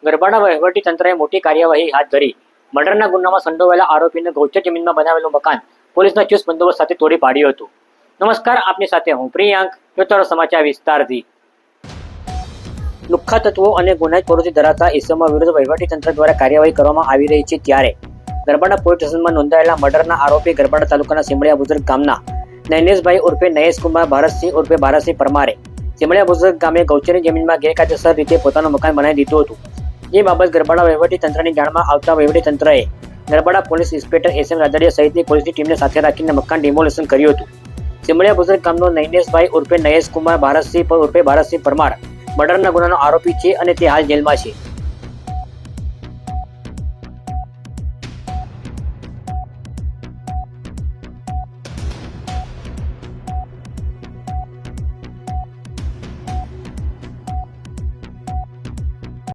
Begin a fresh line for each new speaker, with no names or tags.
ગરબાડા વહીવટી તંત્રએ મોટી કાર્યવાહી હાથ ધરી મર્ડરના ગુનામાં સંડોવાયેલા આરોપીને ગૌચર જમીનમાં બનાવેલું મકાન પોલીસના ચુસ્ત બંદોબસ્ત સાથે તોડી પાડ્યું હતું. નમસ્કાર, આપની સાથે હું પ્રિયાંક. જોતા સમાચાર વિસ્તારથી. લુખ્ખા તત્વો અને ગુનાહિત પ્રવૃત્તિ ધરાવતા ઇસમો વિરુદ્ધ વહીવટી તંત્ર દ્વારા કાર્યવાહી કરવામાં આવી રહી છે. ત્યારે ગરબાડા પોલીસ સ્ટેશનમાં નોંધાયેલા મર્ડરના આરોપી ગરબાડા તાલુકાના સિમળિયા બુઝુર્ગ ગામના નૈનેશભાઈ ઉર્ફે નયેશકુમાર ભારતસિંહ ઉર્ફે ભારતસિંહ પરમારે સિમળિયા બુઝુર્ગ ગામે ગૌચરની જમીનમાં ગેરકાયદેસર રીતે પોતાનું મકાન બનાવી દીધું હતું. જે બાબત ગરબાડા વહીવટી તંત્રની જાણમાં આવતા વહીવટી તંત્રએ Garbada police inspector S M Radadiya સહિતની પોલીસની ટીમને સાથે રાખીને મકાન ડિમોલિશન કર્યું હતું. સિમળિયા બુઝુર્ગ ગામનો નૈનેશભાઈ ઉર્ફે નયેશકુમાર ભારતસિંહ ઉર્ફે ભારતસિંહ પરમાર મર્ડરના ગુનાનો આરોપી છે અને તે હાલ જેલમાં છે.